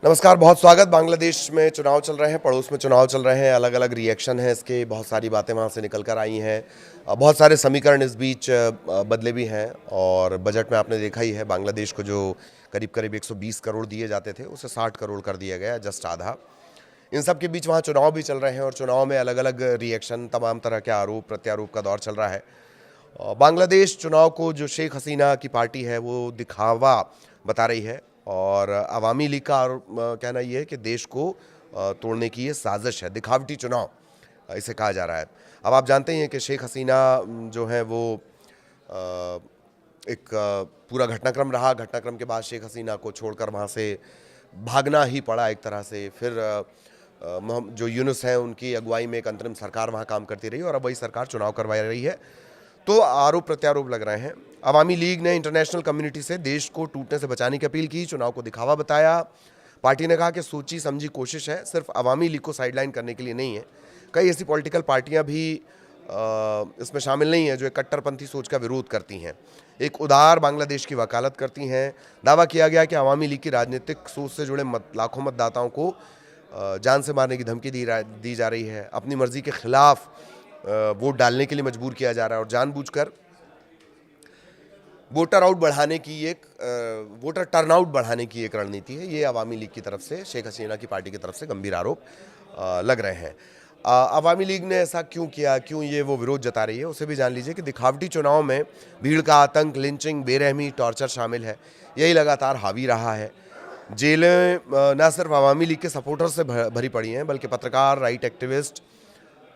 नमस्कार, बहुत स्वागत। बांग्लादेश में चुनाव चल रहे हैं, पड़ोस में चुनाव चल रहे हैं, अलग अलग रिएक्शन है इसके, बहुत सारी बातें वहाँ से निकल कर आई हैं। बहुत सारे समीकरण इस बीच बदले भी हैं और बजट में आपने देखा ही है, बांग्लादेश को जो करीब करीब 120 करोड़ दिए जाते थे उसे 60 करोड़ कर दिया गया, जस्ट आधा। इन सब के बीच वहाँ चुनाव भी चल रहे हैं और चुनाव में अलग अलग रिएक्शन, तमाम तरह के आरोप प्रत्यारोप का दौर चल रहा है। बांग्लादेश चुनाव को जो शेख हसीना की पार्टी है वो दिखावा बता रही है और अवामी लीग का कहना ये है कि देश को तोड़ने की ये साजिश है, दिखावटी चुनाव इसे कहा जा रहा है। अब आप जानते ही हैं कि शेख हसीना जो है वो एक पूरा घटनाक्रम रहा। घटनाक्रम के बाद शेख हसीना को छोड़कर वहाँ से भागना ही पड़ा एक तरह से। फिर जो यूनुस हैं उनकी अगुवाई में एक अंतरिम सरकार वहाँ काम करती रही और अब वही सरकार चुनाव करवा रही है। तो आरोप प्रत्यारोप लग रहे हैं। अवामी लीग ने इंटरनेशनल कम्युनिटी से देश को टूटने से बचाने की अपील की, चुनाव को दिखावा बताया। पार्टी ने कहा कि सोची समझी कोशिश है, सिर्फ अवामी लीग को साइडलाइन करने के लिए नहीं है। कई ऐसी पॉलिटिकल पार्टियां भी इसमें शामिल नहीं हैं जो एक कट्टरपंथी सोच का विरोध करती हैं, एक उदार बांग्लादेश की वकालत करती हैं। दावा किया गया कि अवामी लीग की राजनीतिक सोच से जुड़े लाखों मतदाताओं को जान से मारने की धमकी दी जा रही है, अपनी मर्जी के खिलाफ वोट डालने के लिए मजबूर किया जा रहा है और जानबूझकर वोटर टर्नआउट बढ़ाने की एक रणनीति है। ये अवामी लीग की तरफ से, शेख हसीना की पार्टी की तरफ से गंभीर आरोप लग रहे हैं। अवामी लीग ने ऐसा क्यों किया, क्यों ये वो विरोध जता रही है, उसे भी जान लीजिए कि दिखावटी चुनाव में भीड़ का आतंक, लिंचिंग, बेरहमी, टॉर्चर शामिल है। यही लगातार हावी रहा है। जेलें न सिर्फ अवामी लीग के सपोर्टर से भरी पड़ी हैं बल्कि पत्रकार,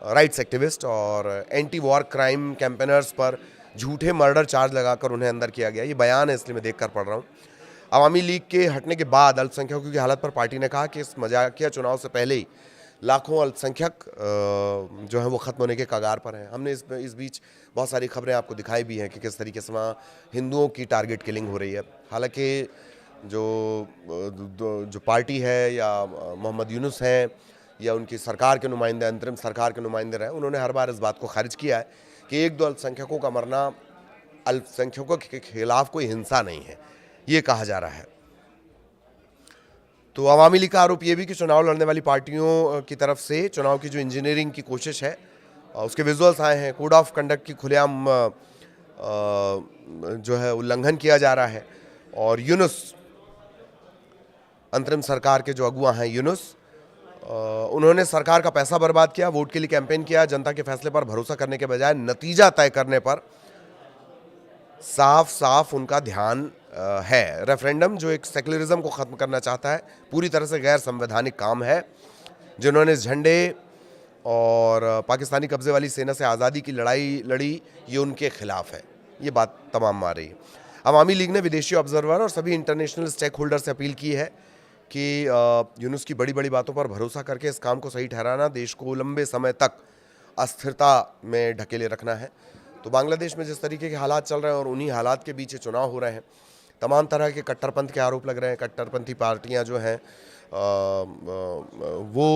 राइट्स एक्टिविस्ट और एंटी वॉर क्राइम कैंपेनर्स पर झूठे मर्डर चार्ज लगाकर उन्हें अंदर किया गया। ये बयान है, इसलिए मैं देखकर पढ़ रहा हूँ। अवामी लीग के हटने के बाद अल्पसंख्यकों की हालत पर पार्टी ने कहा कि इस मजाकिया चुनाव से पहले ही लाखों अल्पसंख्यक जो है वो ख़त्म होने के कगार पर हैं। हमने इस बीच बहुत सारी खबरें आपको दिखाई भी हैं कि किस तरीके से वहाँ हिंदुओं की टारगेट किलिंग हो रही है। हालांकि जो पार्टी है या मोहम्मद यूनुस हैं या उनकी सरकार के नुमाइंदे, अंतरिम सरकार के नुमाइंदे रहे, उन्होंने हर बार इस बात को खारिज किया है कि एक दो अल्पसंख्यकों का मरना अल्पसंख्यकों के खिलाफ कोई हिंसा नहीं है, ये कहा जा रहा है। तो अवामी लीग का आरोप ये भी कि चुनाव लड़ने वाली पार्टियों की तरफ से चुनाव की जो इंजीनियरिंग की कोशिश है उसके विजुअल्स आए हैं। कोड ऑफ कंडक्ट की खुलेआम जो है उल्लंघन किया जा रहा है और यूनुस, अंतरिम सरकार के जो अगुआ हैं यूनुस, उन्होंने सरकार का पैसा बर्बाद किया, वोट के लिए कैंपेन किया, जनता के फैसले पर भरोसा करने के बजाय नतीजा तय करने पर साफ साफ उनका ध्यान है। रेफरेंडम जो एक सेक्युलरिज्म को ख़त्म करना चाहता है, पूरी तरह से गैर संवैधानिक काम है। जिन्होंने झंडे और पाकिस्तानी कब्जे वाली सेना से आज़ादी की लड़ाई लड़ी, ये उनके खिलाफ है। ये बात तमाम आ रही है। अवामी लीग ने विदेशी ऑब्जर्वर और सभी इंटरनेशनल स्टेक होल्डर से अपील की है कि यूनुस की बड़ी बड़ी बातों पर भरोसा करके इस काम को सही ठहराना देश को लंबे समय तक अस्थिरता में ढकेले रखना है। तो बांग्लादेश में जिस तरीके के हालात चल रहे हैं और उन्हीं हालात के बीच चुनाव हो रहे हैं, तमाम तरह के कट्टरपंथ के आरोप लग रहे हैं। कट्टरपंथी पार्टियां जो हैं वो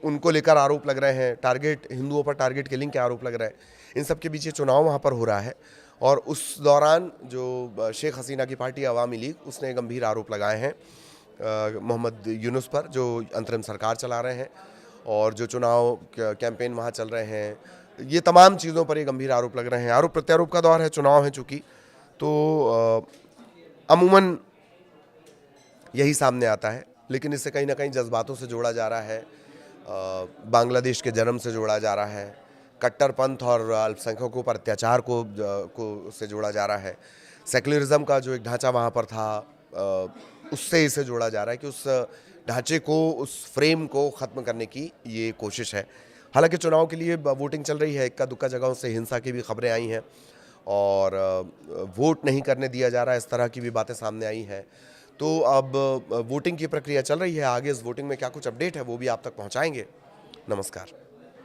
उनको लेकर आरोप लग रहे हैं, टारगेट हिंदुओं पर टारगेट किलिंग के आरोप लग रहे हैं। इन सब के बीच चुनाव वहाँ पर हो रहा है और उस दौरान जो शेख हसीना की पार्टी अवामी लीग, उसने गंभीर आरोप लगाए हैं मोहम्मद यूनुस पर, जो अंतरिम सरकार चला रहे हैं और जो चुनाव कैंपेन वहाँ चल रहे हैं। ये तमाम चीज़ों पर ये गंभीर आरोप लग रहे हैं। आरोप प्रत्यारोप का दौर है, चुनाव है चूँकि, तो अमूमन यही सामने आता है, लेकिन इससे कहीं ना कहीं जज्बातों से जोड़ा जा रहा है, बांग्लादेश के जन्म से जोड़ा जा रहा है, कट्टरपंथ और अल्पसंख्यकों पर अत्याचार को से जोड़ा जा रहा है, सेक्युलरिज्म का जो एक ढांचा वहाँ पर था उससे इसे जोड़ा जा रहा है कि उस ढांचे को, उस फ्रेम को ख़त्म करने की ये कोशिश है। हालांकि चुनाव के लिए वोटिंग चल रही है, इक्का दुक्का जगहों से हिंसा की भी खबरें आई हैं और वोट नहीं करने दिया जा रहा है, इस तरह की भी बातें सामने आई हैं। तो अब वोटिंग की प्रक्रिया चल रही है, आगे इस वोटिंग में क्या कुछ अपडेट है वो भी आप तक पहुंचाएंगे। नमस्कार।